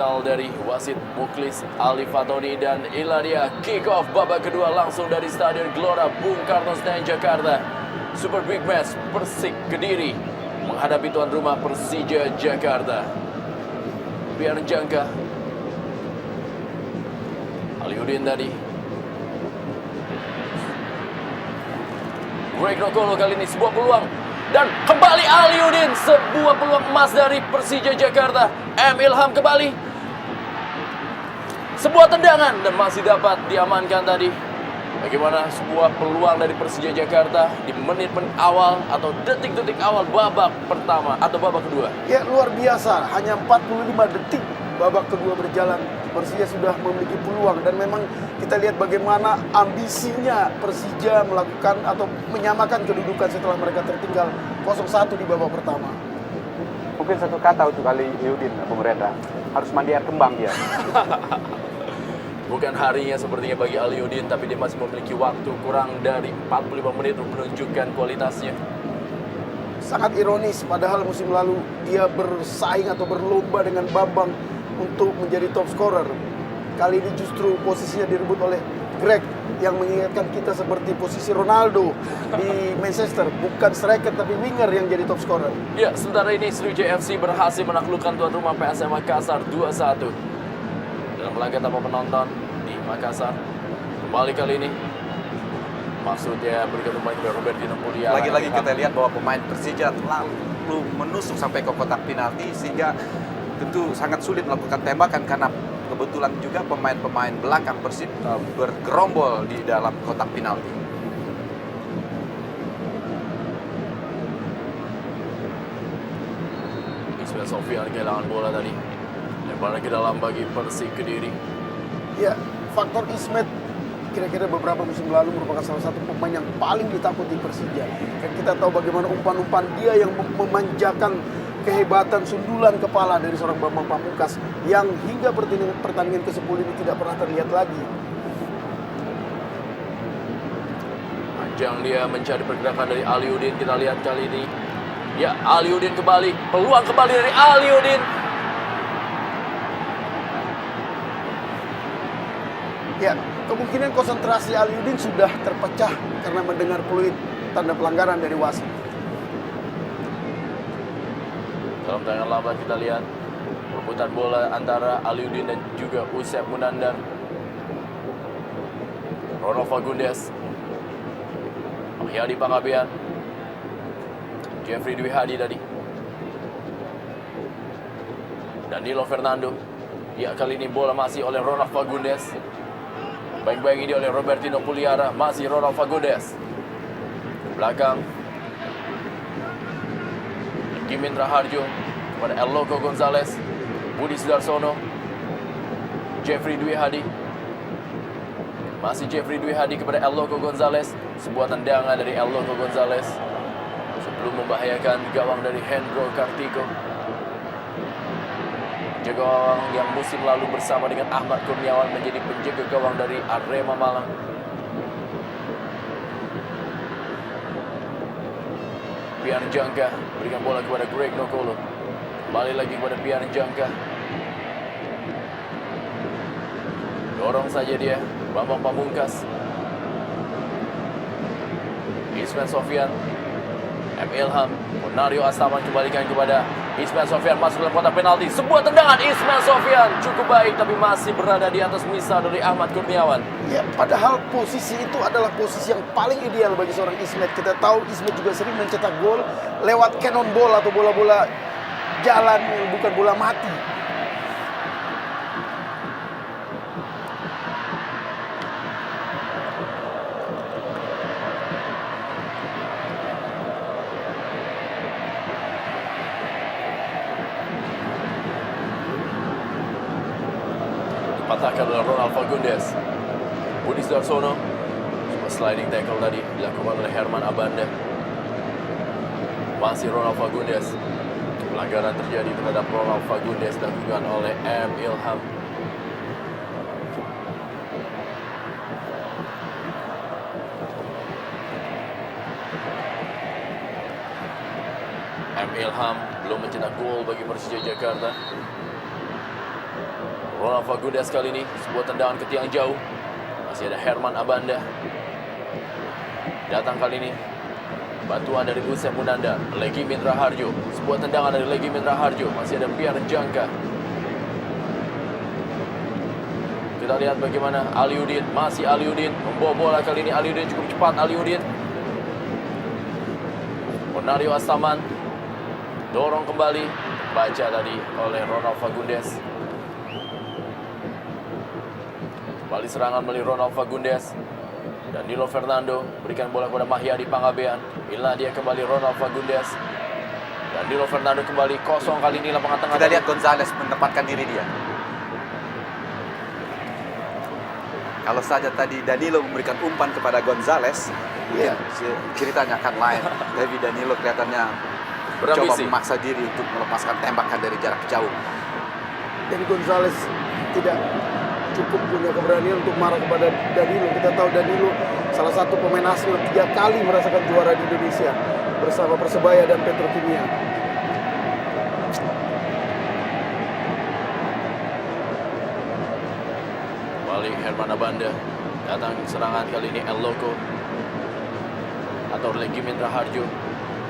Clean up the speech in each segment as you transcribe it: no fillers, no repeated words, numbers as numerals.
final dari wasit Muklis Ali Fatoni dan Ilaria. Kick off babak kedua langsung dari Stadion Gelora Bung Karno Senayan Jakarta. Super Big Match Persik Kediri menghadapi tuan rumah Persija Jakarta. Biar jangka Aliudin tadi. Greg Nokolo kali ini sebuah peluang. Dan kembali Aliudin, sebuah peluang emas dari Persija Jakarta. M. Ilham kembali. Sebuah tendangan dan masih dapat diamankan tadi. Bagaimana sebuah peluang dari Persija Jakarta di menit-menit awal atau detik-detik awal babak pertama atau babak kedua. Ya luar biasa, hanya 45 detik babak kedua berjalan. Persija sudah memiliki peluang dan memang kita lihat bagaimana ambisinya Persija melakukan atau menyamakan kedudukan setelah mereka tertinggal 0-1 di babak pertama. Mungkin satu kata untuk Aliudin, Bung Renda, harus mandi air kembang dia. Bukan harinya sepertinya bagi Aliudin, tapi dia masih memiliki waktu kurang dari 45 menit untuk menunjukkan kualitasnya. Sangat ironis, padahal musim lalu dia bersaing atau berlomba dengan Bambang untuk menjadi top scorer. Kali ini justru posisinya direbut oleh Greg yang mengingatkan kita seperti posisi Ronaldo di Manchester. Bukan striker tapi winger yang jadi top scorer. Ya, sementara ini Sriwijaya FC berhasil menaklukkan tuan rumah PSM Makassar 2-1. Dalam laga tanpa penonton di Makassar. Kembali kali ini maksudnya berikan umpan kepada Robertino Puliara. Lagi-lagi kita lihat bahwa pemain Persija terlalu menusuk sampai ke kotak penalti sehingga tentu sangat sulit melakukan tembakan karena kebetulan juga pemain-pemain belakang Persib bergerombol di dalam kotak penalti. Ismail Sofyan kehilangan bola tadi. Lemparan ke dalam bagi Persik Kediri. Ya, faktor Ismet kira-kira beberapa musim lalu merupakan salah satu pemain yang paling ditakuti Persija. Dan kita tahu bagaimana umpan-umpan dia yang memanjakan kehebatan sundulan kepala dari seorang Bambang Pamungkas yang hingga pertandingan ke-10 ini tidak pernah terlihat lagi. Panjang dia mencari pergerakan dari Aliudin. Kita lihat kali ini. Ya, Aliudin kembali. Peluang kembali dari Aliudin. Ya, kemungkinan konsentrasi Aliudin sudah terpecah karena mendengar peluit tanda pelanggaran dari wasit. Dalam tangan laba kita lihat perebutan bola antara Aliudin dan juga Usep Munandar. Rono Fagundes, Mahyadi Pangabean, Jeffrey Dwi Hadi tadi. Danilo Fernando. Ya, kali ini bola masih oleh Rono Fagundes. Baik-baik ini oleh Robertino Puliara. Masih Rono Fagundes. Belakang Gimin Raharjo kepada Eloko Gonzalez, Budi Sudarsono, Jeffrey Dwi Hadi. Masih Jeffrey Dwi Hadi kepada Eloko Gonzalez. Sebuah tendangan dari Eloko Gonzalez sebelum membahayakan gawang dari Hendro Kartiko. Penjaga gawang yang musim lalu bersama dengan Ahmad Kurniawan menjadi penjaga gawang dari Arema Malang. Pian Jangka berikan bola kepada Greg Nokolo. Kembali lagi kepada Pian Jangka. Dorong saja dia, Bambang Pamungkas. Ismail Sofyan, M. Ilham, Ponario Astaman kembalikan kepada Ismail Sofyan masuk dalam kotak penalti. Sebuah tendangan Ismail Sofyan cukup baik tapi masih berada di atas misal dari Ahmad Kurniawan. Ya, padahal posisi itu adalah posisi yang paling ideal bagi seorang Ismet. Kita tahu Ismet juga sering mencetak gol lewat cannonball atau bola-bola jalan yang bukan bola mati. Patahkan oleh Ronald Fagundes. Budi Sudarsono. Sebuah sliding tackle tadi dilakukan oleh Herman Abanda. Masih Ronald Fagundes. Pelanggaran terjadi terhadap Ronald Fagundes dilakukan oleh M. Ilham. M. Ilham belum mencetak gol bagi Persija Jakarta. Ronald Fagundes kali ini, sebuah tendangan ke tiang jauh. Masih ada Herman Abanda. Datang kali ini, bantuan dari Usep Munanda, Legi Mitra Harjo. Sebuah tendangan dari Legi Mitra Harjo. Masih ada Pierre Jangka. Kita lihat bagaimana Aliudin, masih Aliudin. Membawa bola kali ini, Aliudin cukup cepat, Aliudin. Onario Astaman. Dorong kembali. Baca tadi oleh Ronald Fagundes. Kembali serangan melalui Ronald Fagundes. Danilo Fernando berikan bola kepada Mahyadi Pangabean. Inilah dia kembali Ronald Fagundes. Danilo Fernando kembali kosong kali ini lapangan tengah. Kita lihat Gonzales menempatkan diri dia. Kalau saja tadi Danilo memberikan umpan kepada Gonzales, Iya. ceritanya akan lain. Tapi Danilo kelihatannya coba Berambisi. memaksa diri untuk melepaskan tembakan dari jarak jauh. Jadi Gonzales tidak cukup punya keberanian untuk marah kepada Danilo. Kita tahu Danilo salah satu pemain asing 3 kali merasakan juara di Indonesia bersama Persebaya dan Petrokimia. Balik Herman Abanda. Datang serangan kali ini El Loco atau Legi Mitra Harjo.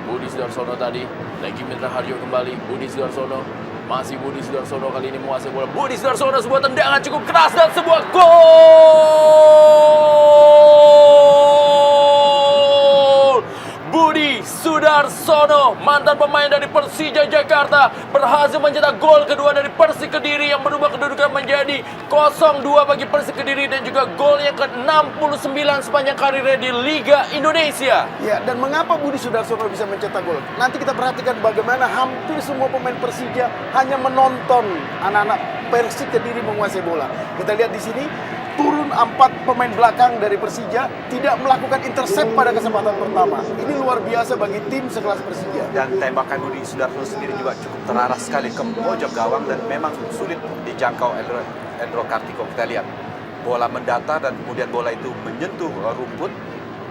Budi Sudarsono tadi. Legi Mitra Harjo kembali. Budi Sudarsono. Masih Budi Sudarsono kali ini menguasai bola. Budi Sudarsono, sebuah tendangan cukup keras dan sebuah gol. Budi Sudarsono, mantan pemain dari Persija Jakarta, berhasil mencetak gol kedua dari Persik Kediri yang merubah kedudukan menjadi 0-2 bagi Persik Kediri dan juga gol yang ke-69 sepanjang karirnya di Liga Indonesia. Ya, dan mengapa Budi Sudarsono bisa mencetak gol? Nanti kita perhatikan bagaimana hampir semua pemain Persija hanya menonton anak-anak Persik Kediri menguasai bola. Kita lihat di sini, turun 4 pemain belakang dari Persija, tidak melakukan intercept pada kesempatan pertama. Ini luar biasa bagi tim sekelas Persija. Dan tembakan Budi Sudarsono sendiri juga cukup terarah sekali ke pojok gawang dan memang sulit dijangkau Endro Kartiko. Kita lihat bola mendatar dan kemudian bola itu menyentuh rumput,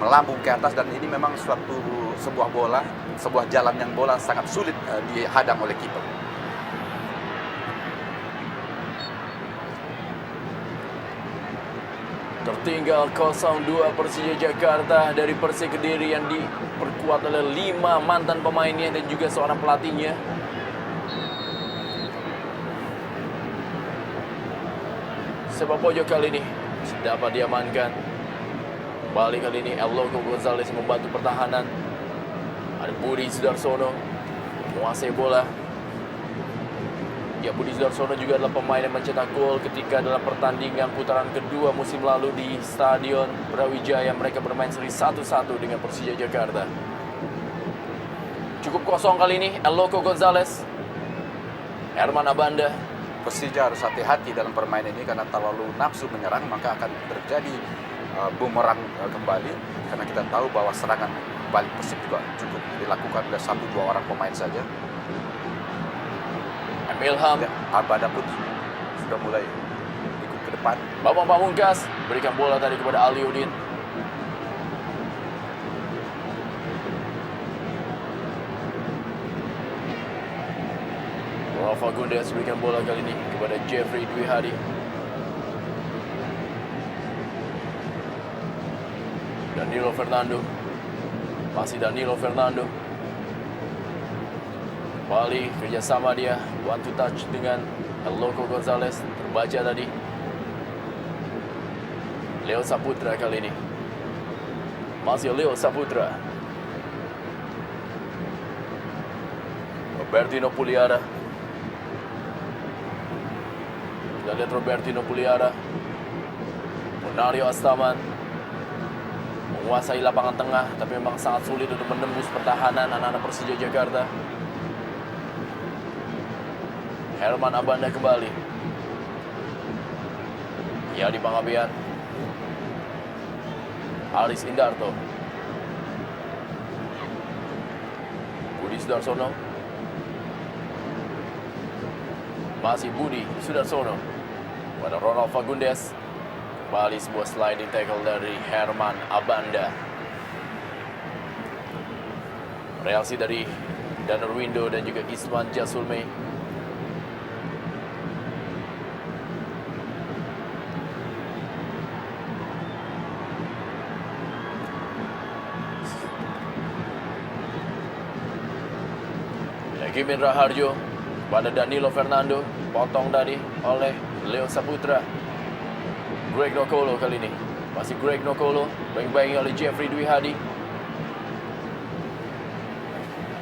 melambung ke atas, dan ini memang sebuah jalan yang bola sangat sulit dihadang oleh kiper. Tertinggal 0-2 Persija Jakarta dari Persik Kediri yang diperkuat oleh 5 mantan pemainnya dan juga seorang pelatihnya. Sepak pojok kali ini dapat diamankan. Kembali kali ini El Loco Gonzales membantu pertahanan. Ada Budi Sudarsono menguasai bola. Ya, Budi Sudarsono juga adalah pemain yang mencetak gol ketika dalam pertandingan putaran kedua musim lalu di Stadion Brawijaya. Mereka bermain seri 1-1 dengan Persija Jakarta. Cukup kosong kali ini, El Loco Gonzales. Herman Abanda. Persija harus hati-hati dalam permainan ini karena terlalu nafsu menyerang maka akan terjadi bumerang kembali, karena kita tahu bahwa serangan balik Persib juga cukup dilakukan oleh 1-2 orang pemain saja. Ilham. Ya, Abada pun sudah mulai ikut ke depan. Bambang Pamungkas berikan bola tadi kepada Aliudin. Ronald Fagundes berikan bola kali ini kepada Jeffrey Dwi Hadi. Danilo Fernando. Masih Danilo Fernando. Kembali kerjasama dia, one to touch dengan El Loco Gonzales, terbaca tadi. Leo Saputra kali ini. Masih Leo Saputra. Robertino Puliara. Kita lihat Robertino Puliara. Onario Astaman menguasai lapangan tengah, tapi memang sangat sulit untuk menembus pertahanan anak-anak Persija Jakarta. Herman Abanda kembali. Yadi Pangabean. Aris Indarto. Budi Sudarsono. Masih Budi Sudarsono. Pada Ronald Fagundes. Kembali sebuah sliding tackle dari Herman Abanda. Reaksi dari Danur Windo dan juga Isman Jasulme. Gimin Raharjo pada Danilo Fernando, potong tadi oleh Leo Saputra. Greg Nokolo kali ini, masih Greg Nokolo, baing-baingi oleh Jeffrey Dwi Hadi.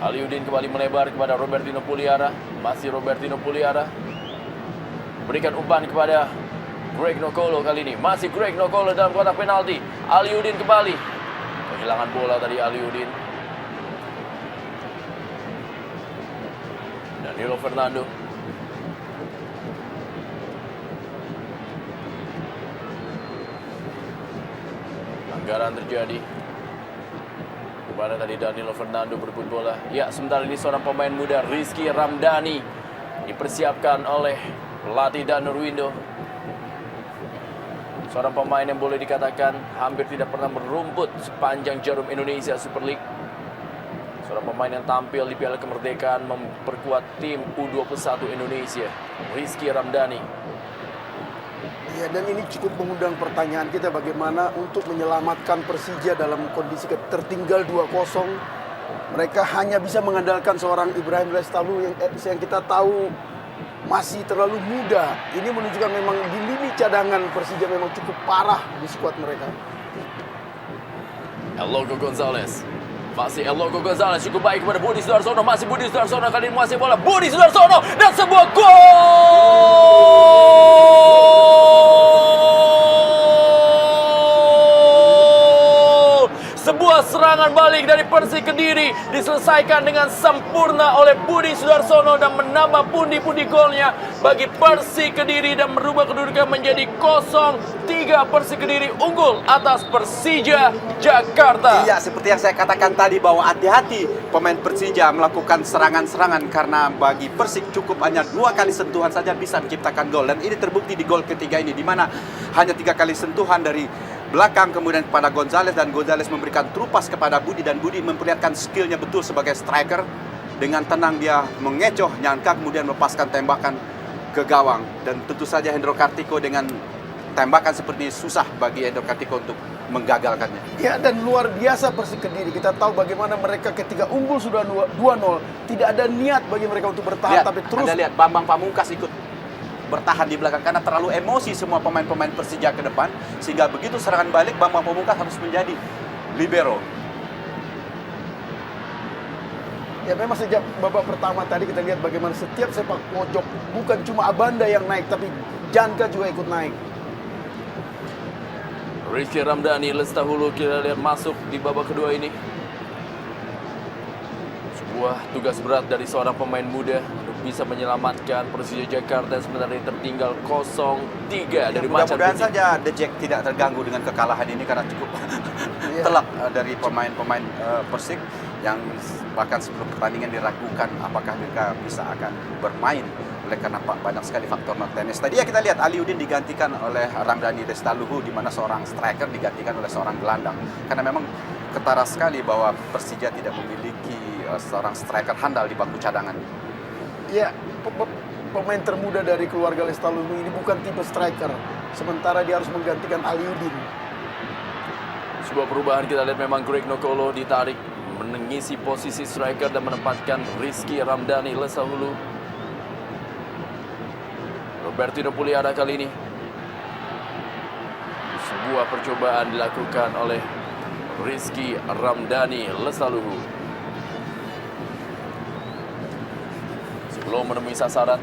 Aliudin kembali melebar kepada Robertino Puliara, masih Robertino Puliara. Berikan umpan kepada Greg Nokolo kali ini, masih Greg Nokolo dalam kotak penalti. Aliudin kembali, kehilangan bola tadi Aliudin. Danilo Fernando. Pelanggaran terjadi. Kemana tadi Danilo Fernando berebut bola. Ya, sementara ini seorang pemain muda Rizky Ramdhani dipersiapkan oleh pelatih Danur Windo. Seorang pemain yang boleh dikatakan hampir tidak pernah merumput sepanjang jarum Indonesia Super League. Seorang pemain yang tampil di Piala Kemerdekaan memperkuat tim U21 Indonesia, Rizky Ramdhani. Ya, dan ini cukup mengundang pertanyaan kita bagaimana untuk menyelamatkan Persija dalam kondisi tertinggal 2-0. Mereka hanya bisa mengandalkan seorang Ibrahim Lestalu yang kita tahu masih terlalu muda. Ini menunjukkan memang di lini cadangan Persija memang cukup parah di skuad mereka. Elogo Gonzalez. Masih Elogo Gonzalez cukup baik kepada Budi Sudarsono. Masih Budi Sudarsono kali ini menguasai bola. Budi Sudarsono dan sebuah gol! Sebuah serangan balik dari Persik Kediri diselesaikan dengan sempurna oleh Budi Sudarsono dan menambah pundi-pundi golnya bagi Persik Kediri dan merubah kedudukan menjadi 0-3. Persik Kediri unggul atas Persija Jakarta. Iya, seperti yang saya katakan tadi bahwa hati-hati pemain Persija melakukan serangan-serangan karena bagi Persik cukup hanya 2 kali sentuhan saja bisa menciptakan gol. Dan ini terbukti di gol ketiga ini, di mana hanya 3 kali sentuhan dari belakang kemudian kepada Gonzalez, dan Gonzalez memberikan trupas kepada Budi, dan Budi memperlihatkan skillnya betul sebagai striker. Dengan tenang dia mengecoh Nyanka kemudian melepaskan tembakan ke gawang, dan tentu saja Hendro Kartiko dengan tembakan seperti ini susah bagi Hendro Kartiko untuk menggagalkannya. Ya, dan luar biasa Persik Kediri. Kita tahu bagaimana mereka ketika unggul sudah 2-0, tidak ada niat bagi mereka untuk bertahan, tapi terus. Anda lihat Bambang Pamungkas ikut bertahan di belakang karena terlalu emosi semua pemain-pemain Persija ke depan, sehingga begitu serangan balik Bambang Pamungkas harus menjadi libero. Ya, memang sejak babak pertama tadi kita lihat bagaimana setiap sepak pojok bukan cuma Abanda yang naik, tapi Janka juga ikut naik. Rizky Ramdhani Lestahulu kita lihat masuk di babak kedua ini. Sebuah tugas berat dari seorang pemain muda untuk bisa menyelamatkan Persija Jakarta yang sebenarnya tertinggal 0-3 dari Macan Mudah-mudahan Putih. saja The Jack tidak terganggu dengan kekalahan ini karena cukup telak dari pemain-pemain Persik yang bahkan sebelum pertandingan diragukan apakah mereka bisa akan bermain oleh karena banyak sekali faktor non tenis. Tadi ya kita lihat Aliudin digantikan oleh Ramdhani Lestaluhu, di mana seorang striker digantikan oleh seorang gelandang. Karena memang ketara sekali bahwa Persija tidak memiliki seorang striker handal di bangku cadangan. Ya, pemain termuda dari keluarga Lestaluhu ini bukan tipe striker, sementara dia harus menggantikan Aliudin. Sebuah perubahan kita lihat memang Greg Nokolo ditarik mengisi posisi striker dan menempatkan Rizky Ramdhani Lestahulu. Robertino Puliara kali ini. Sebuah percobaan dilakukan oleh Rizky Ramdhani Lestahulu. Sebelum menemui sasaran.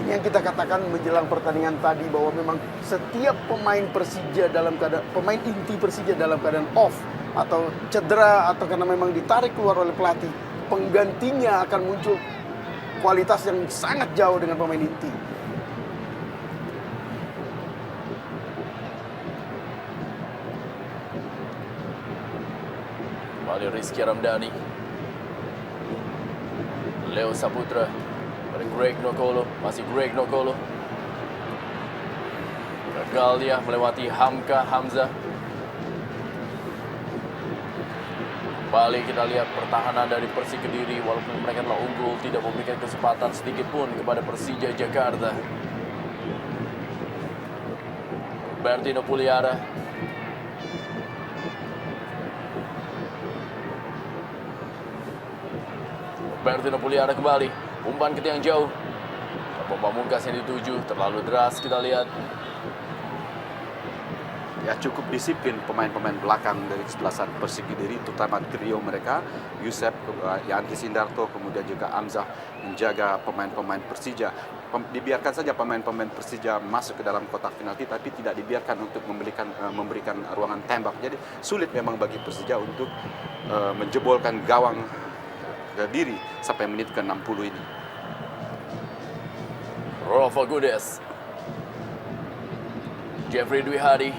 Ini yang kita katakan menjelang pertandingan tadi bahwa memang setiap pemain Persija dalam keadaan, pemain inti Persija dalam keadaan off atau cedera atau karena memang ditarik keluar oleh pelatih, penggantinya akan muncul kualitas yang sangat jauh dengan pemain inti. Kembali Rizky Ramdhani. Leo Saputra. Greg Nokolo, masih Greg Nokolo. Gagal dia melewati Hamka Hamzah. Kembali kita lihat pertahanan dari Persik Kediri, walaupun mereka telah unggul, tidak memberikan kesempatan sedikit pun kepada Persija Jakarta. Robertino Puliara. Robertino Puliara kembali. Umpan ke tiang jauh. Pamungkas yang dituju. Terlalu deras kita lihat. Ya cukup disiplin pemain-pemain belakang dari kesebelasan Persik Kediri, terutama trio mereka, Yusef, Yanti Sindarto, kemudian juga Amzah menjaga pemain-pemain Persija. Dibiarkan saja pemain-pemain Persija masuk ke dalam kotak penalti, tapi tidak dibiarkan untuk memberikan ruangan tembak. Jadi sulit memang bagi Persija untuk menjebolkan gawang Kediri sampai menit ke-60 ini. Rolfo Gudes. Jeffrey Dwi Hadi.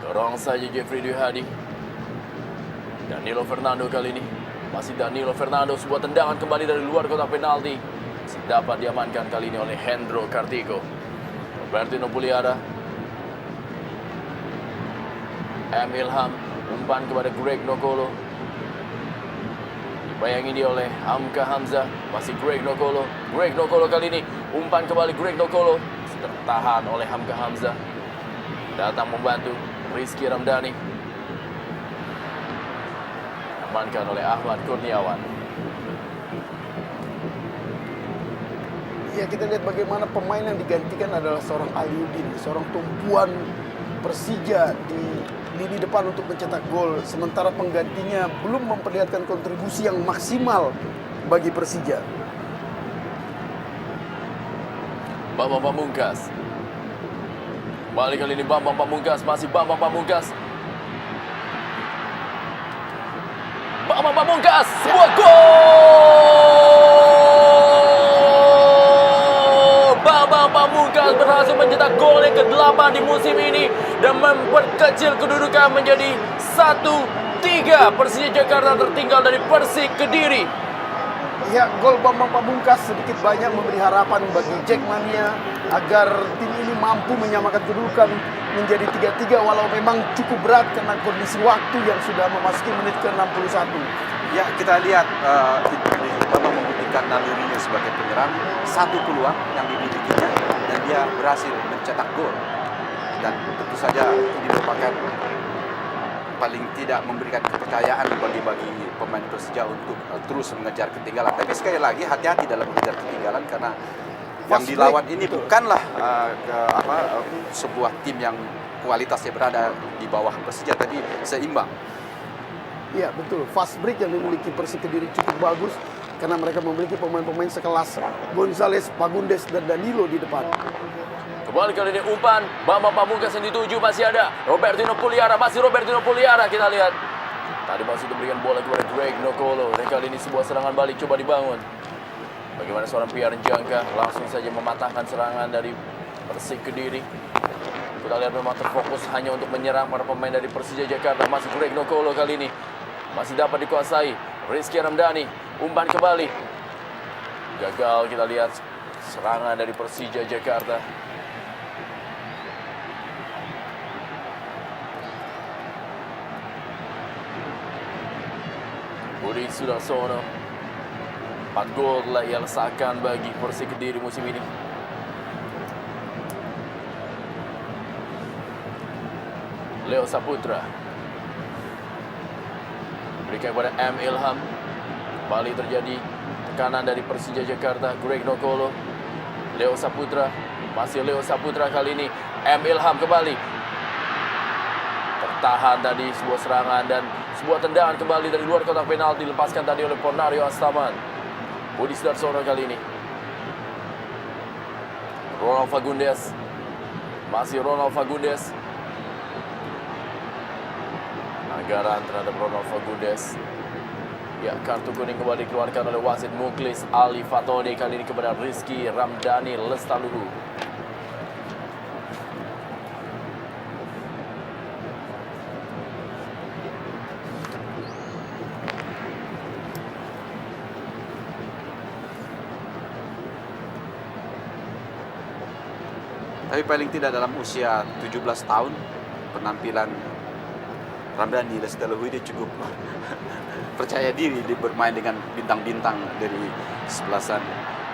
Dorong saja Jeffrey Dwi Hadi. Danilo Fernando kali ini. Masih Danilo Fernando. Sebuah tendangan kembali dari luar kotak penalti. Masih dapat diamankan kali ini oleh Hendro Kartiko. Robertino Puliara. M. Ilham. Umpan kepada Greg Nokolo. Dibayangi dia oleh Hamka Hamzah. Masih Greg Nokolo. Greg Nokolo kali ini. Umpan kembali Greg Nokolo. Tertahan oleh Hamka Hamzah. Datang membantu Rizky Ramdhani. Amankan oleh Ahmad Kurniawan. Ya, kita lihat bagaimana pemain yang digantikan adalah seorang Aliudin, seorang tumpuan Persija di lini depan untuk mencetak gol. Sementara penggantinya belum memperlihatkan kontribusi yang maksimal bagi Persija. Bambang Pamungkas. Balik kali ini Bambang Pamungkas. Masih Bambang Pamungkas. Bambang Pamungkas. Sebuah gol. Bambang Pamungkas berhasil mencetak gol yang ke-8 di musim ini. Dan memperkecil kedudukan menjadi 1-3. Persija Jakarta tertinggal dari Persik Kediri. Ya, gol Bambang Pamungkas sedikit banyak memberi harapan bagi Jackmania agar tim ini mampu menyamakan kedudukan menjadi 3-3 walau memang cukup berat karena kondisi waktu yang sudah memasuki menit ke-61. Ya kita lihat Bambang membuktikan nalurinya sebagai penyerang, satu peluang yang dimilikinya dan dia berhasil mencetak gol. Dan tentu saja ini merupakan paling tidak memberikan kepercayaan bagi pemain Persija untuk terus mengejar ketinggalan. Tapi sekali lagi hati-hati dalam mengejar ketinggalan karena yang dilawan ini bukanlah sebuah tim yang kualitasnya berada di bawah Persija, tapi seimbang. Iya betul, fast break yang dimiliki Persik Kediri cukup bagus karena mereka memiliki pemain-pemain sekelas Gonzales, Pagundes, dan Danilo di depan. Kembali kali ini umpan Bambang Pamungkas yang dituju, masih ada Robertino Puliara. Masih Robertino Puliara, kita lihat tadi masih diberikan bola kepada Greg Nokolo. Dan kali ini sebuah serangan balik coba dibangun. Bagaimana seorang Piar Jangka langsung saja mematahkan serangan dari Persik Kediri. Kita lihat memang terfokus hanya untuk menyerang para pemain dari Persija Jakarta. Masih Greg Nokolo kali ini. Masih dapat dikuasai. Rizky Ramdhani. Umpan kembali. Gagal kita lihat serangan dari Persija Jakarta. Budi Sudarsono. 4 gol telah ia lesakan bagi Persik Kediri musim ini. Leo Saputra. Berikan kepada M. Ilham. Kembali terjadi tekanan dari Persija Jakarta. Greg Nokolo. Leo Saputra. Masih Leo Saputra kali ini. M. Ilham kembali. Tertahan tadi sebuah serangan dan sebuah tendangan kembali dari luar kotak penalti dilepaskan tadi oleh Ponario Astaman. Budi Sudarsono kali ini. Ronald Fagundes. Masih Ronald Fagundes. Anggaran terhadap Ronald Fagundes. Ya, kartu kuning kembali dikeluarkan oleh wasit Muklis Ali Fatoni. Kali ini kepada Rizky Ramdhani Lestaluhu. Tapi paling tidak dalam usia 17 tahun penampilan Ramdhani Lestaluhu ini cukup percaya diri di bermain dengan bintang-bintang dari kesebelasan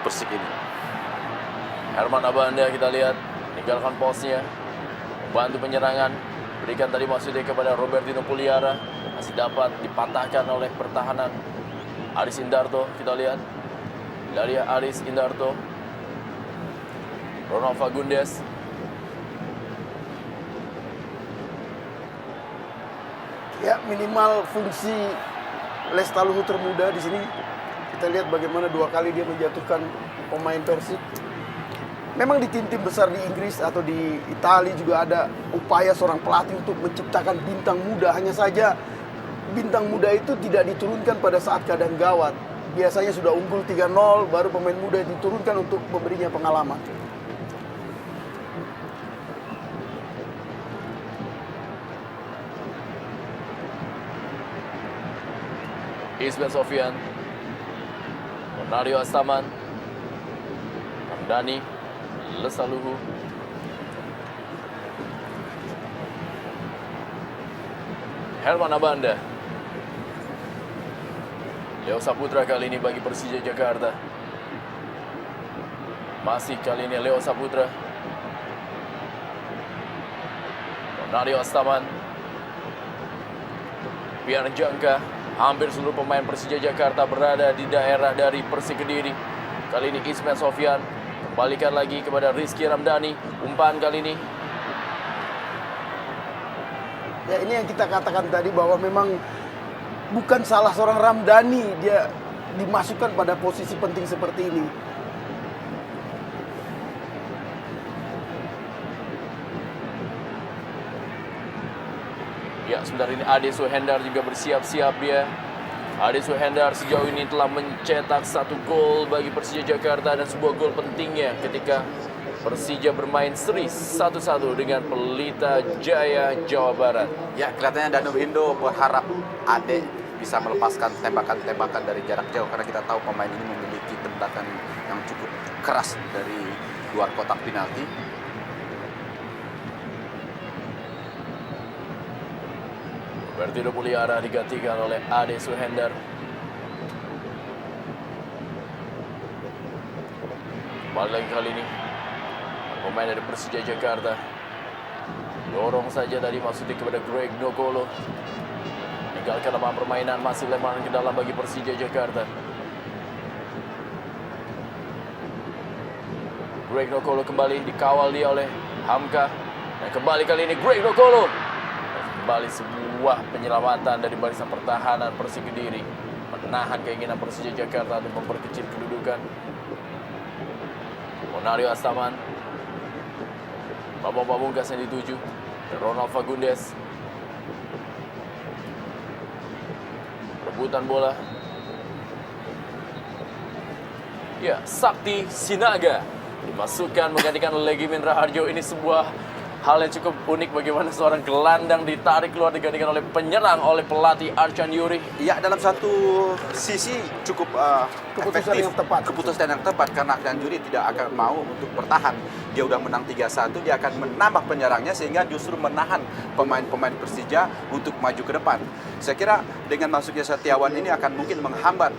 Persik ini. Herman Abanda kita lihat meninggalkan posnya, membantu penyerangan, berikan tadi maksudnya kepada Robertino Puliara, masih dapat dipatahkan oleh pertahanan Aris Indarto kita lihat. Ilaria Aris Indarto. Ronald Fagundes. Ya, minimal fungsi Lestaluhu termuda di sini. Kita lihat bagaimana 2 kali dia menjatuhkan pemain Persik. Memang di tim-tim besar di Inggris atau di Italia juga ada upaya seorang pelatih untuk menciptakan bintang muda. Hanya saja bintang muda itu tidak diturunkan pada saat keadaan gawat. Biasanya sudah unggul 3-0, baru pemain muda diturunkan untuk memberinya pengalaman. Ismet Sofyan, Nario Astaman, Ramdhani, Lestaluhu, Herman Abanda, Leo Saputra kali ini bagi Persija Jakarta. Masih kali ini Leo Saputra, Nario Astaman, Pian Jangka. Hampir seluruh pemain Persija Jakarta berada di daerah dari Persik Kediri. Kali ini Ismet Sofyan kembalikan lagi kepada Rizky Ramdhani. Umpan kali ini. Ya, ini yang kita katakan tadi bahwa memang bukan salah seorang Ramdhani dia dimasukkan pada posisi penting seperti ini. Ya, sebentar ini Ade Suhendar juga bersiap-siap dia. Ade Suhendar sejauh ini telah mencetak 1 gol bagi Persija Jakarta dan sebuah gol pentingnya ketika Persija bermain seri 1-1 dengan Pelita Jaya Jawa Barat. Ya, kelihatannya Danur Indo berharap Ade bisa melepaskan tembakan-tembakan dari jarak jauh karena kita tahu pemain ini memiliki tembakan yang cukup keras dari luar kotak penalti. Bertido Mulyara digantikan oleh Ade Suhendar. Kembali lagi kali ini pemain dari Persija Jakarta. Dorong saja tadi maksudnya kepada Greg Nokolo. Meninggalkan lapangan permainan, masih lemparan ke dalam bagi Persija Jakarta. Greg Nokolo kembali dikawal dia oleh Hamka. Dan kembali kali ini Greg Nokolo. Kembali sebuah penyelamatan dari barisan pertahanan Persik Kediri, menahan keinginan Persija Jakarta untuk memperkecil kedudukan. Nario Astaman, Bambang Pamungkas yang dituju, dan Ronald Fagundes. Rebutan bola. Ya, Sakti Sinaga dimasukkan menggantikan Legimin Raharjo. Ini sebuah hal yang cukup unik bagaimana seorang gelandang ditarik keluar digantikan oleh penyerang oleh pelatih Arcan Yuri. Ya, dalam satu sisi cukup Keputusan efektif. yang tepat. Keputusan yang tepat karena Arcan Yuri tidak akan mau untuk bertahan. Dia udah menang 3-1, dia akan menambah penyerangnya sehingga justru menahan pemain-pemain Persija untuk maju ke depan. Saya kira dengan masuknya Setiawan ini akan mungkin menghambat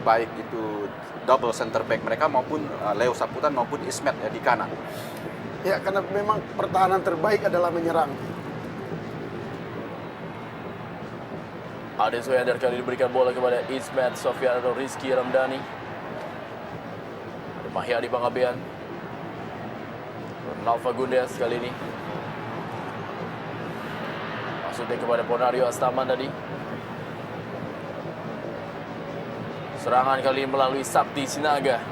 baik itu double center back mereka maupun Leo Saputra maupun Ismet ya, di kanan. Ya, karena memang pertahanan terbaik adalah menyerang. Ade Suhendar kali diberikan bola kepada Ismet Sofyan atau Rizky Ramdhani. Ada Mahyadi Pangabean. Ronald Fagundes kali ini. Maksudnya kepada Ponario Astaman tadi. Serangan kali ini melalui Sakti Sinaga.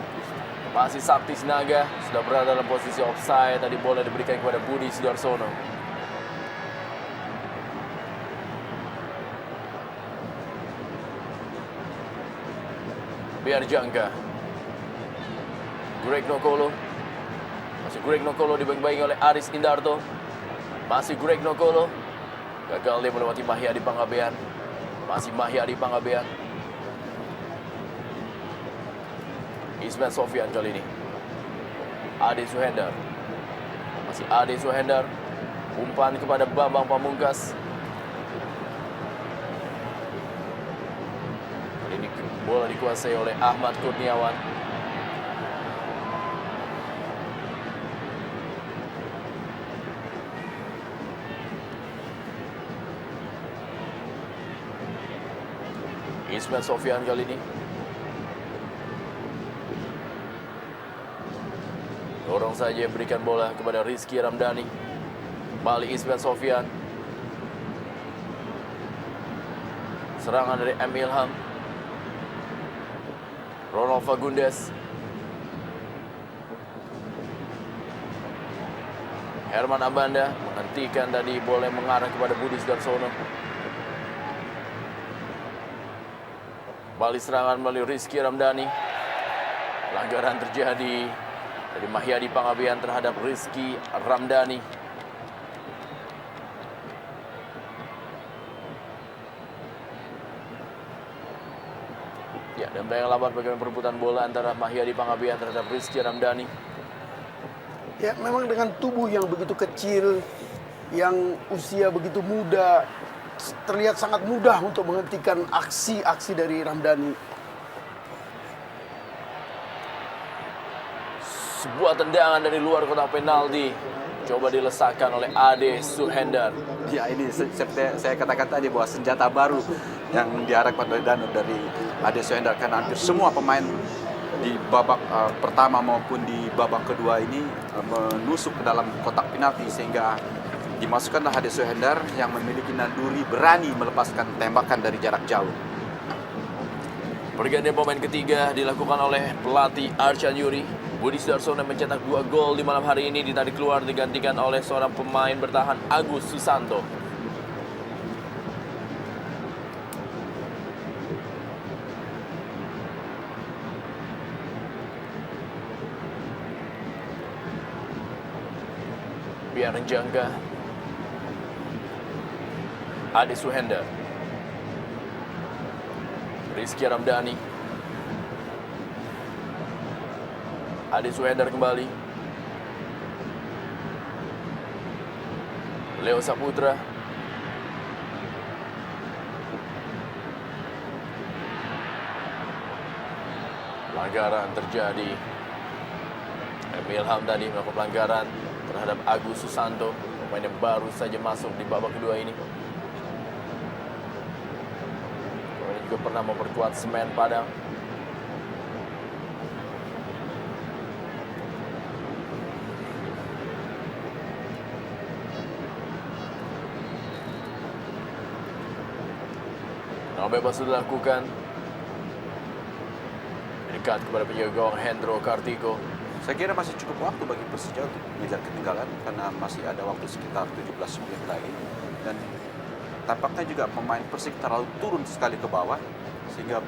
Masih Sakti Sinaga sudah berada dalam posisi offside. Tadi bola diberikan kepada Budi Sudarsono. Biar Jangka. Greg Nokolo. Masih Greg Nokolo dibaing-baing oleh Aris Indarto. Masih Greg Nokolo. Gagal dia melewati Mahyadi Pangabean. Masih Mahyadi Pangabean. Ismet Sofyan kali ini. Ade Suhendar. Masih Ade Suhendar. Umpan kepada Bambang Pamungkas. Kali ini bola dikuasai oleh Ahmad Kurniawan. Ismail Sofyan kali ini. Dorong saja berikan bola kepada Rizky Ramdhani. Kembali Ismail Sofyan. Serangan dari M. Ilham. Ronald Fagundes. Herman Abanda menghentikan tadi bola yang mengarah kepada Budi Sudarsono. Kembali serangan melalui Rizky Ramdhani. Pelanggaran terjadi dari Mahyadi Pangabean terhadap Rizky Ramdhani. Ya, dan bayang lawan bagaimana perebutan bola antara Mahyadi Pangabean terhadap Rizky Ramdhani. Ya, memang dengan tubuh yang begitu kecil, yang usia begitu muda, terlihat sangat mudah untuk menghentikan aksi-aksi dari Ramdhani. Sebuah tendangan dari luar kotak penalti coba dilesakkan oleh Ade Suhendar. Ya, ini seperti saya katakan tadi bahwa senjata baru yang diharapkan oleh Danu dari Ade Suhendar, karena hampir semua pemain di babak pertama maupun di babak kedua ini menusuk ke dalam kotak penalti, sehingga dimasukkanlah Ade Suhendar yang memiliki naluri berani melepaskan tembakan dari jarak jauh. Pergantian pemain ketiga dilakukan oleh pelatih Arcan Yuri. Budi Sudarsono mencetak 2 gol di malam hari ini ditarik keluar digantikan oleh seorang pemain bertahan Agus Susanto. Biar Jangka. Ade Suhendar. Rizky Ramdhani. Ade Suhendar kembali. Leo Saputra. Pelanggaran terjadi. M. Ilham tadi melakukan pelanggaran terhadap Agus Susanto, pemain yang baru saja masuk di babak kedua ini. Pemain juga pernah memperkuat Semen Padang. Bebas sudah dilakukan. Dekat kepada penjaga gawang Hendro Kartiko. Saya kira masih cukup waktu bagi Persija untuk mengejar ketinggalan karena masih ada waktu sekitar 17 menit lagi, dan tampaknya juga pemain Persik terlalu turun sekali ke bawah sehingga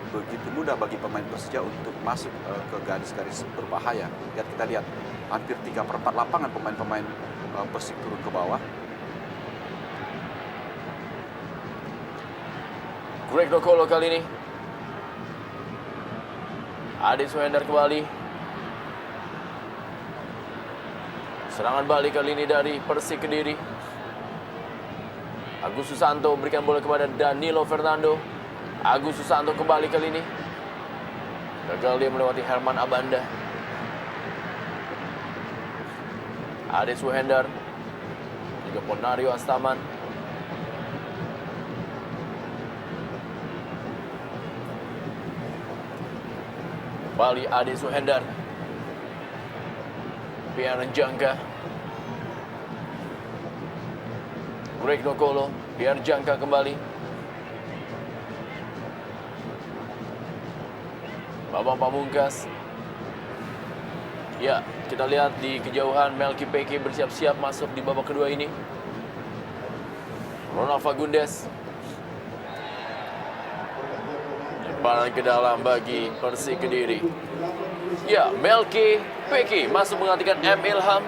begitu mudah bagi pemain Persija untuk masuk ke garis-garis berbahaya. Kita lihat hampir 3/4 lapangan pemain-pemain Persik turun ke bawah. Greg Nokolo kali ini. Ade Suhendar kembali. Serangan balik kali ini dari Persik Kediri. Agus Susanto memberikan bola kepada Danilo Fernando. Agus Susanto kembali kali ini. Gagal dia melewati Herman Abanda. Ade Suhendar. Juga Ponario Astaman. Kembali Ade Suhendar. Pian Jangka. Greg Nokolo. Pian Jangka kembali. Bambang Pamungkas. Ya, kita lihat di kejauhan Melki Peke bersiap-siap masuk di babak kedua ini. Ronald Fagundes. Lemparan ke dalam bagi Persik Kediri. Ya, Melki Peke masuk menggantikan M. Ilham.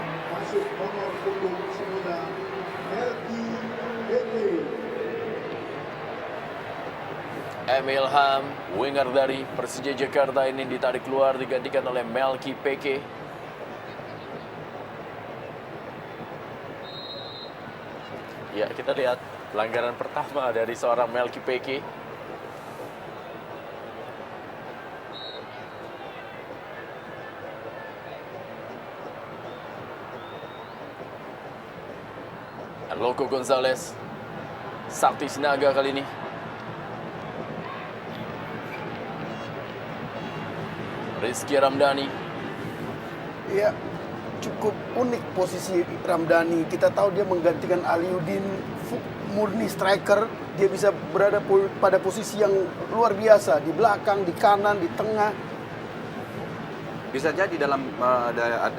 M. Ilham, winger dari Persija Jakarta ini ditarik keluar digantikan oleh Melki Peke. Ya, kita lihat pelanggaran pertama dari seorang Melki Peke. Loco Gonzalez. Sakti Sinaga kali ini. Rizky Ramdhani. Ya, cukup unik posisi Ramdhani. Kita tahu dia menggantikan Aliuddin, murni striker. Dia bisa berada pada posisi yang luar biasa, di belakang, di kanan, di tengah. Bisa jadi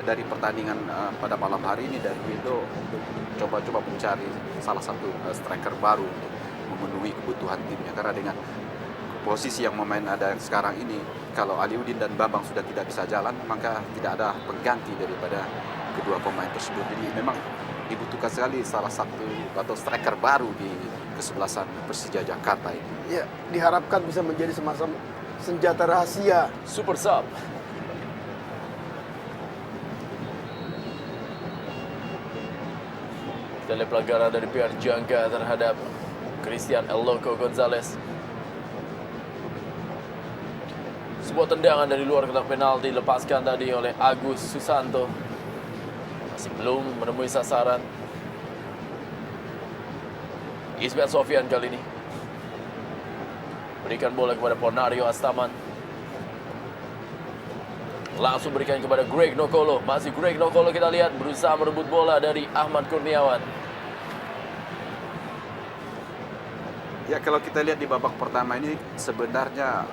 dari pertandingan pada malam hari ini dari Windo coba-coba mencari salah satu striker baru untuk memenuhi kebutuhan timnya, karena dengan posisi yang ada sekarang ini, kalau Aliuddin dan Bambang sudah tidak bisa jalan, maka tidak ada pengganti daripada kedua pemain tersebut. Jadi memang dibutuhkan sekali salah satu atau striker baru di kesebelasan Persija Jakarta ini. Ya, diharapkan bisa menjadi semacam senjata rahasia. Super sub. Kita lihat pelanggaran dari Pierre Jangka terhadap Christian El Loco Gonzalez. Sebuah tendangan dari luar kotak penalti dilepaskan tadi oleh Agus Susanto. Masih belum menemui sasaran. Ismail Sofian kali ini berikan bola kepada Ponario Astaman. Langsung berikan kepada Greg Nokolo. Masih Greg Nokolo, kita lihat berusaha merebut bola dari Ahmad Kurniawan. Ya, kalau kita lihat di babak pertama ini sebenarnya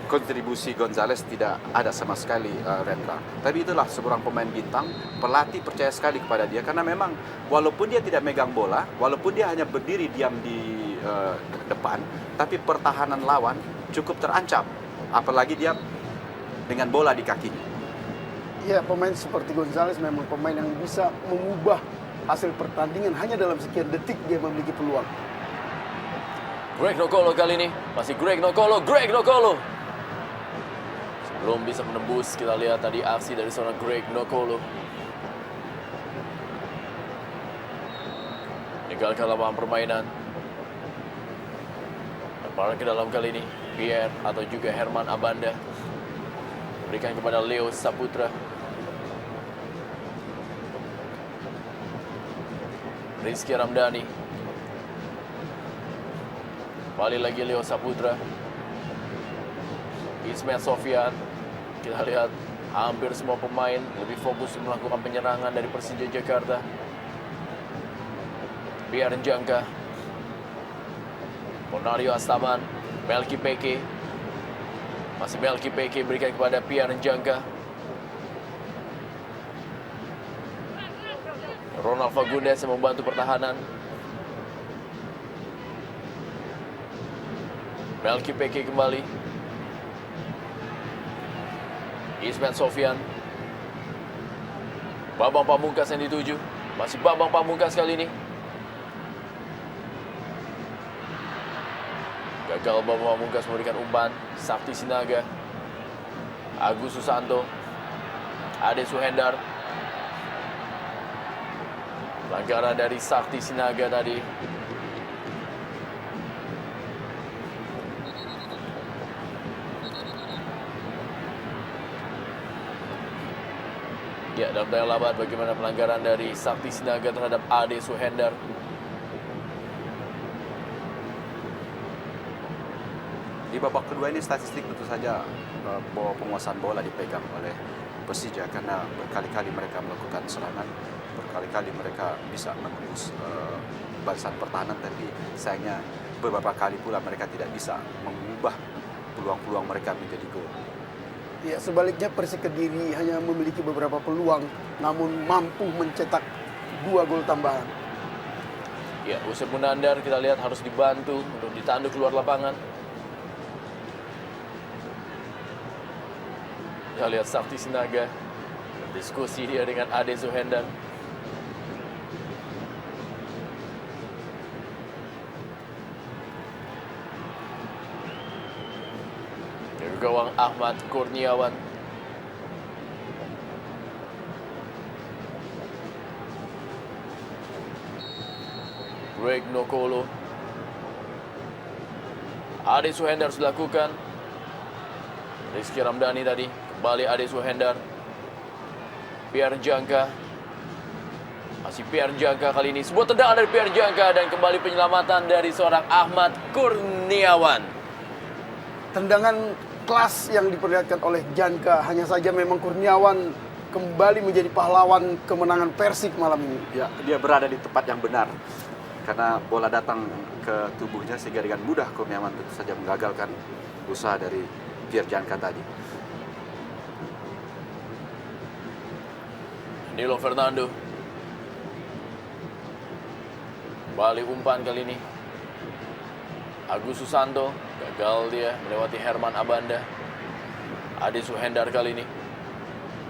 kontribusi Gonzalez tidak ada sama sekali, Rendra. Tapi itulah seorang pemain bintang, pelatih percaya sekali kepada dia, karena memang walaupun dia tidak megang bola, walaupun dia hanya berdiri diam di depan, tapi pertahanan lawan cukup terancam, apalagi dia dengan bola di kakinya. Ya, pemain seperti Gonzalez memang pemain yang bisa mengubah hasil pertandingan hanya dalam sekian detik dia memiliki peluang. Greg Nokolo kali ini, masih Greg Nokolo. Belum bisa menembus, kita lihat tadi aksi dari seorang Greg Nokolo. Meninggalkan lapangan permainan. Lemparan ke dalam kali ini, Pierre atau juga Herman Abanda. Berikan kepada Leo Saputra. Rizky Ramdhani. Kembali lagi Leo Saputra. Ismail Sofian. Kita lihat hampir semua pemain lebih fokus melakukan penyerangan dari Persija Jakarta. Pierre Njangka. Ponario Astaman. Melki Peke. Masih Melki Peke berikan kepada Pierre Njangka. Ronald Fagundes yang membantu pertahanan. Melki Peke kembali. Ismail Sofian. Bambang Pamungkas yang dituju. Masih Bambang Pamungkas kali ini. Gagal Bambang Pamungkas memberikan umpan. Sakti Sinaga. Agus Susanto. Ade Suhendar. Pelanggaran dari Sakti Sinaga tadi. Ya, dalam tayang labat bagaimana pelanggaran dari Sakti Sinaga terhadap Ade Suhendar. Di babak kedua ini statistik tentu saja bahwa penguasaan bola dipegang oleh Persija, karena berkali-kali mereka melakukan serangan, berkali-kali mereka bisa menembus barisan pertahanan, tapi sayangnya beberapa kali pula mereka tidak bisa mengubah peluang-peluang mereka menjadi gol. Ya, sebaliknya Persik Kediri hanya memiliki beberapa peluang, namun mampu mencetak 2 gol tambahan. Ya, Usep Munandar kita lihat harus dibantu untuk ditandu keluar lapangan. Kita lihat Sakti Sinaga diskusi dia dengan Ade Suhendar. Gawang Ahmad Kurniawan. Greg Nokolo. Ade Suhendar sudah lakukan. Rizky Ramdhani tadi. Kembali Ade Suhendar. Pierre Jangka. Masih Pierre Jangka kali ini. Sebuah tendangan dari Pierre Jangka dan kembali penyelamatan dari seorang Ahmad Kurniawan. Tendangan kelas yang diperlihatkan oleh Janka. Hanya saja memang Kurniawan kembali menjadi pahlawan kemenangan Persik malam ini. Ya, dia berada di tempat yang benar. Karena bola datang ke tubuhnya sehingga dengan mudah Kurniawan tentu saja menggagalkan usaha dari Pierre Janka tadi. Danilo Fernando. Balik umpan kali ini. Agus Susanto gagal dia melewati Herman Abanda. Ade Suhendar kali ini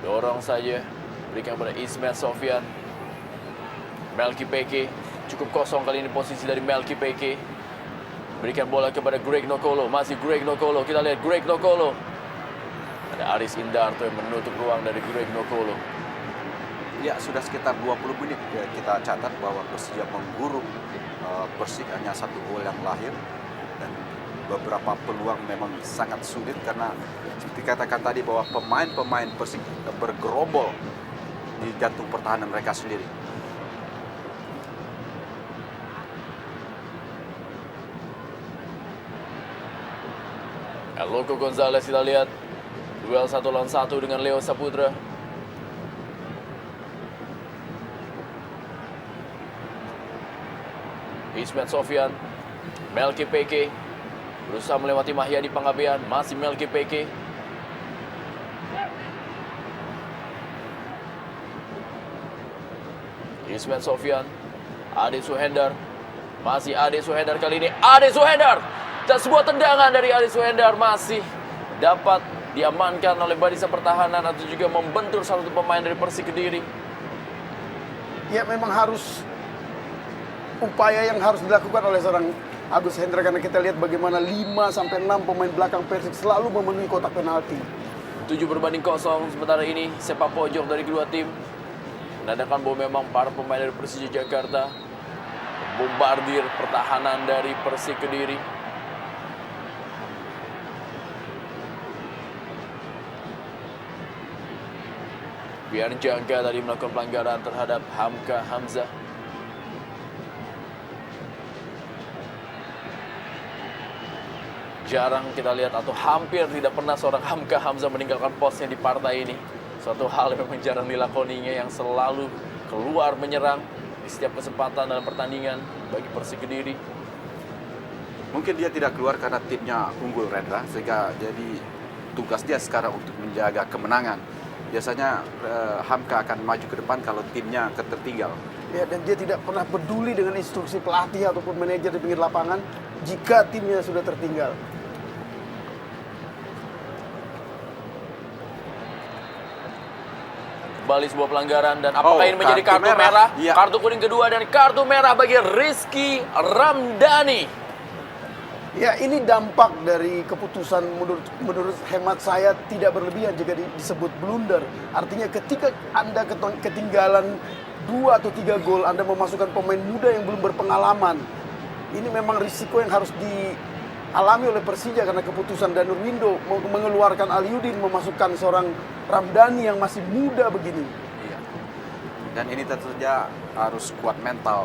dorong saja, berikan pada Ismet Sofyan. Melki Peke cukup kosong kali ini posisi dari Melki Peke. Berikan bola kepada Greg Nokolo, masih Greg Nokolo. Kita lihat Greg Nokolo. Ada Aris Indarto yang menutup ruang dari Greg Nokolo. Ya, sudah sekitar 20 menit ya, kita catat bahwa Persija mengguruk Persik, hanya 1 gol yang lahir. Dan beberapa peluang memang sangat sulit karena seperti katakan tadi bahwa pemain-pemain Persik bergerombol di jantung pertahanan mereka sendiri. Loco Gonzalez kita lihat duel 1 lawan 1 dengan Leo Saputra. Ismet Sofyan, Melki Peke berusaha melewati Mahyadi Pangabean, masih Melki Peke. Ismet Sofyan, Ade Suhendar, masih Ade Suhendar kali ini, Ade Suhendar! Dan sebuah tendangan dari Ade Suhendar masih dapat diamankan oleh barisan pertahanan atau juga membentur salah satu pemain dari Persik Kediri. Ya memang harus upaya yang harus dilakukan oleh seorang Agus Hendra karena kita lihat bagaimana 5-6 pemain belakang Persik selalu memenuhi kotak penalti. 7-0 sementara ini sepak pojok dari kedua tim menandakan bahwa memang para pemain dari Persija Jakarta bombardir pertahanan dari Persik Kediri. Biar Jangka tadi melakukan pelanggaran terhadap Hamka Hamzah. Jarang kita lihat atau hampir tidak pernah seorang Hamka Hamzah meninggalkan posnya di partai ini. Suatu hal yang memang jarang dilakoninya, yang selalu keluar menyerang di setiap kesempatan dalam pertandingan bagi Persik Kediri. Mungkin dia tidak keluar karena timnya unggul, Rendra, sehingga jadi tugas dia sekarang untuk menjaga kemenangan. Biasanya Hamka akan maju ke depan kalau timnya tertinggal. Ya, dan dia tidak pernah peduli dengan instruksi pelatih ataupun manajer di pinggir lapangan jika timnya sudah tertinggal. Kembali sebuah pelanggaran dan apakah ini menjadi kartu kartu merah? Iya. Kartu kuning kedua dan kartu merah bagi Rizky Ramdhani. Ya, ini dampak dari keputusan menurut hemat saya tidak berlebihan jika disebut blunder. Artinya ketika Anda ketinggalan 2 atau 3 gol, Anda memasukkan pemain muda yang belum berpengalaman. Ini memang risiko yang harus dialami oleh Persija karena keputusan Danur Windo mengeluarkan Aliudin, memasukkan seorang Ramdhani yang masih muda begini. Iya. Dan ini tentu saja harus kuat mental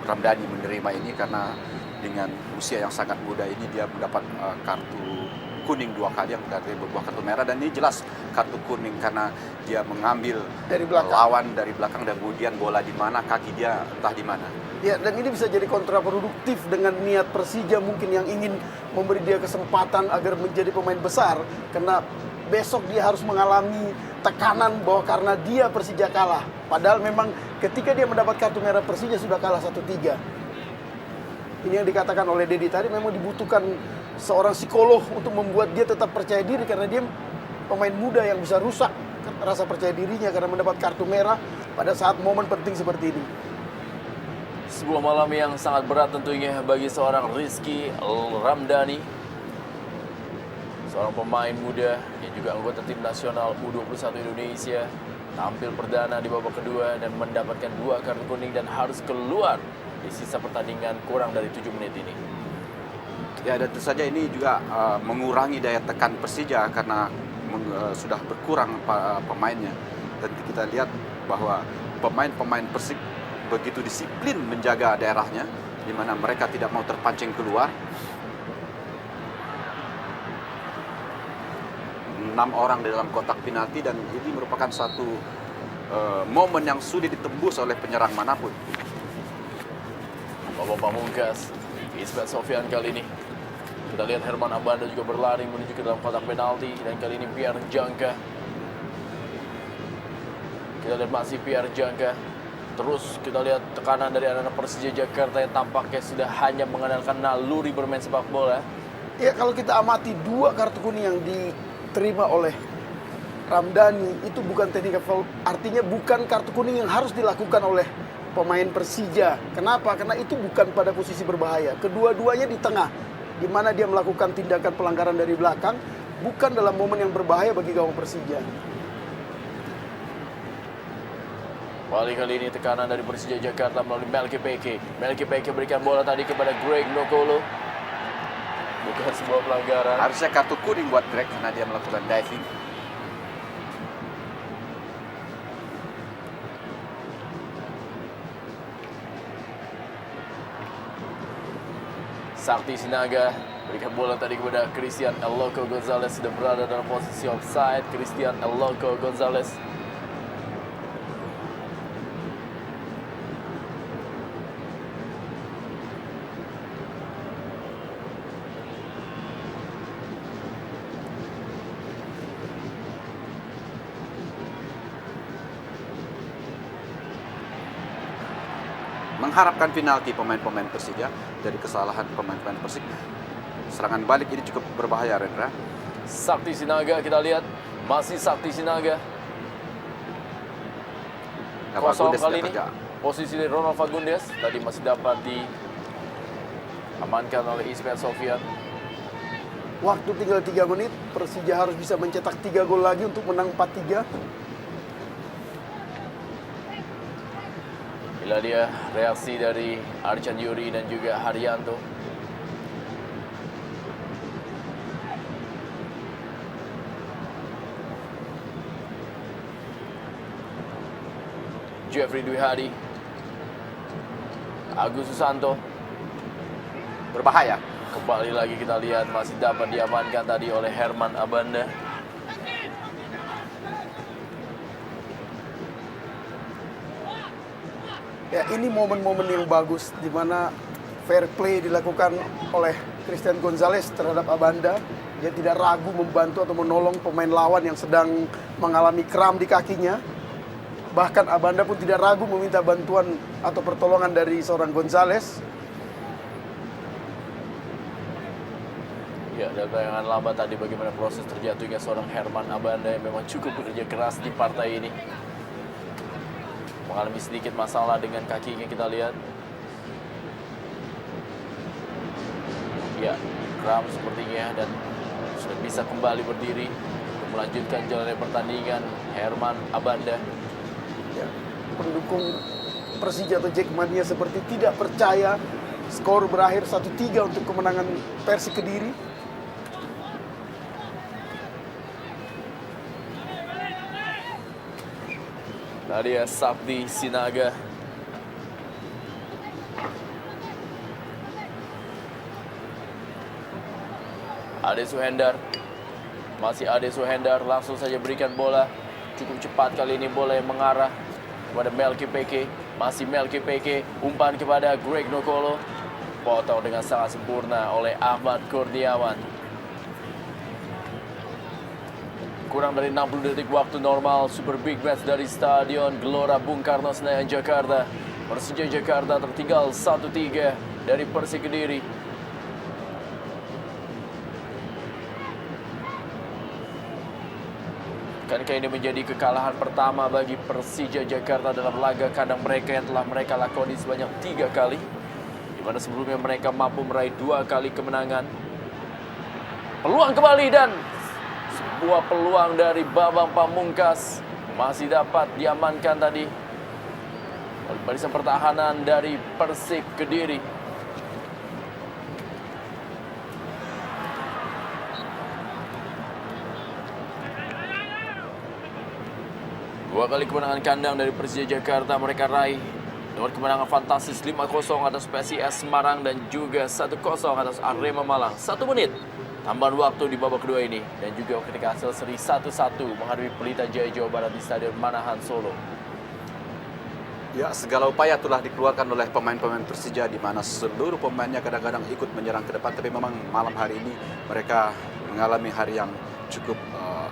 Ramdhani menerima ini karena dengan usia yang sangat muda ini dia mendapat kartu kuning 2 kali yang dari berbuah kartu merah, dan ini jelas kartu kuning karena dia mengambil Dari belakang. lawan dari belakang dan kemudian bola di mana, kaki dia entah di mana. Ya, dan ini bisa jadi kontraproduktif dengan niat Persija mungkin yang ingin memberi dia kesempatan agar menjadi pemain besar, karena besok dia harus mengalami tekanan bahwa karena dia Persija kalah. Padahal memang ketika dia mendapat kartu merah Persija sudah kalah 1-3. Ini yang dikatakan oleh Dedi tadi, memang dibutuhkan seorang psikolog untuk membuat dia tetap percaya diri karena dia pemain muda yang bisa rusak rasa percaya dirinya karena mendapat kartu merah pada saat momen penting seperti ini. Sebuah malam yang sangat berat tentunya bagi seorang Rizky Ramdhani, seorang pemain muda yang juga anggota tim nasional U21 Indonesia, tampil perdana di babak kedua dan mendapatkan 2 kartu kuning dan harus keluar di sisa pertandingan kurang dari 7 menit ini. Ya, dan tentu saja ini juga mengurangi daya tekan Persija karena sudah berkurang pemainnya. Dan kita lihat bahwa pemain-pemain Persik begitu disiplin menjaga daerahnya, di mana mereka tidak mau terpancing keluar. orang di dalam kotak penalti, dan ini merupakan satu momen yang sulit ditembus oleh penyerang manapun. Babak pamungkas, Ismet Sofyan kali ini. Kita lihat Herman Abanda juga berlari menuju ke dalam kotak penalti, dan kali ini Pierre Jangka. Kita lihat masih Pierre Jangka. Terus kita lihat tekanan dari anak-anak Persija Jakarta yang tampaknya sudah hanya mengandalkan naluri bermain sepak bola. Ya, kalau kita amati 2 kartu kuning yang diterima oleh Ramdhani itu bukan technical foul, artinya bukan kartu kuning yang harus dilakukan oleh pemain Persija. Kenapa? Karena itu bukan pada posisi berbahaya. Kedua-duanya di tengah, di mana dia melakukan tindakan pelanggaran dari belakang, bukan dalam momen yang berbahaya bagi gawang Persija. Kali ini tekanan dari Persija Jakarta melalui Melki Peke. Melki Peke berikan bola tadi kepada Greg Nokolo. Bukan sebuah pelanggaran. Harusnya kartu kuning buat Greg karena dia melakukan diving. Sakti Sinaga berikan bola tadi kepada Christian El Loco Gonzalez, sudah berada dalam posisi offside. Christian El Loco Gonzalez. Mengharapkan penalti pemain-pemain Persija dari kesalahan pemain-pemain Persik. Serangan balik ini cukup berbahaya, Rendra. Sakti Sinaga kita lihat, masih Sakti Sinaga. Kosong kali ini. Posisi dari Ronald Fagundes tadi masih dapat diamankan oleh Ismet Sofyan. Waktu tinggal 3 menit, Persija harus bisa mencetak 3 gol lagi untuk menang 4-3. Inilah dia reaksi dari Arcan Yuri dan juga Haryanto. Jeffrey Dwi Hadi. Agus Susanto. Berbahaya. Kembali lagi kita lihat masih dapat diamankan tadi oleh Herman Abanda. Ya, ini momen-momen yang bagus di mana fair play dilakukan oleh Christian Gonzalez terhadap Abanda. Dia tidak ragu membantu atau menolong pemain lawan yang sedang mengalami kram di kakinya. Bahkan Abanda pun tidak ragu meminta bantuan atau pertolongan dari seorang Gonzalez. Ya, dan tayangan lama tadi bagaimana proses terjatuhnya seorang Herman Abanda yang memang cukup bekerja keras di partai ini. Mengalami sedikit masalah dengan kakinya, kita lihat. Ya, kram sepertinya dan sudah bisa kembali berdiri untuk melanjutkan jalannya pertandingan. Herman Abanda. Ya, pendukung Persija atau Jackmania seperti tidak percaya skor berakhir 1-3 untuk kemenangan Persik Kediri. Tadi ya Sakti Sinaga. Ade Suhendar. Masih Ade Suhendar, langsung saja berikan bola. Cukup cepat kali ini bola yang mengarah kepada Melki Peke. Masih Melki Peke, umpan kepada Greg Nokolo. Potong dengan sangat sempurna oleh Ahmad Kurniawan. Kurang dari 60 detik waktu normal, Super Big Match dari Stadion Gelora Bung Karno Senayan Jakarta. Persija Jakarta tertinggal 1-3 dari Persik Kediri. Kankah ini menjadi kekalahan pertama bagi Persija Jakarta dalam laga kandang mereka yang telah mereka lakoni sebanyak 3 kali, di mana sebelumnya mereka mampu meraih 2 kali kemenangan. Peluang kembali dan sebuah peluang dari Bambang Pamungkas masih dapat diamankan tadi oleh barisan pertahanan dari Persik Kediri. Dua kali kemenangan kandang dari Persija Jakarta mereka raih dengan kemenangan fantastis 5-0 atas PSIS Semarang dan juga 1-0 atas Arema Malang. 1 menit tambahan waktu di babak kedua ini. Dan juga ketika hasil seri 1-1 menghadapi Pelita Jaya Jawa Barat di Stadion Manahan Solo. Ya, segala upaya telah dikeluarkan oleh pemain-pemain Persija di mana seluruh pemainnya kadang-kadang ikut menyerang ke depan, tapi memang malam hari ini mereka mengalami hari yang cukup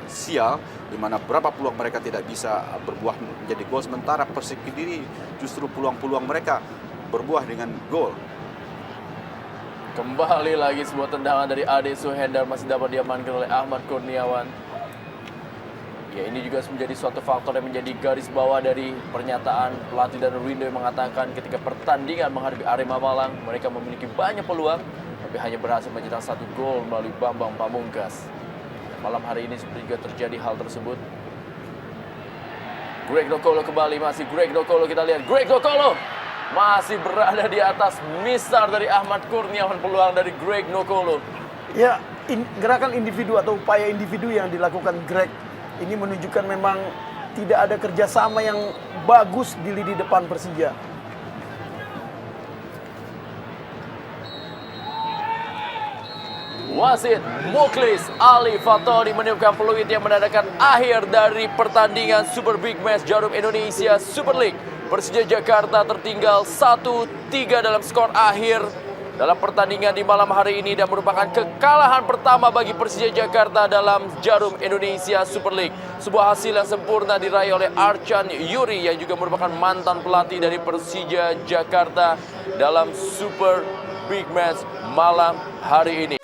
sial, di mana berapa peluang mereka tidak bisa berbuah menjadi gol, sementara Persik Kediri justru peluang-peluang mereka berbuah dengan gol. Kembali lagi sebuah tendangan dari Ade Suhendar masih dapat diamankan oleh Ahmad Kurniawan. Ya, ini juga menjadi suatu faktor yang menjadi garis bawah dari pernyataan pelatih dan Rindo yang mengatakan ketika pertandingan menghadapi Arema Malang, mereka memiliki banyak peluang, tapi hanya berhasil mencetak 1 gol melalui Bambang Pamungkas. Dan malam hari ini seperti juga terjadi hal tersebut. Greg Dokolo kembali, masih Greg Dokolo, kita lihat Greg Dokolo masih berada di atas misar dari Ahmad Kurniawan, peluang dari Greg Dokolo. Ya, gerakan individu atau upaya individu yang dilakukan Greg ini menunjukkan memang tidak ada kerjasama yang bagus di lini depan Persija. Wasit Muklis Ali Fatoni meniupkan peluit yang menandakan akhir dari pertandingan Super Big Match Jarum Indonesia Super League. Persija Jakarta tertinggal 1-3 dalam skor akhir dalam pertandingan di malam hari ini dan merupakan kekalahan pertama bagi Persija Jakarta dalam Jarum Indonesia Super League. Sebuah hasil yang sempurna diraih oleh Archan Yuri yang juga merupakan mantan pelatih dari Persija Jakarta dalam Super Big Match malam hari ini.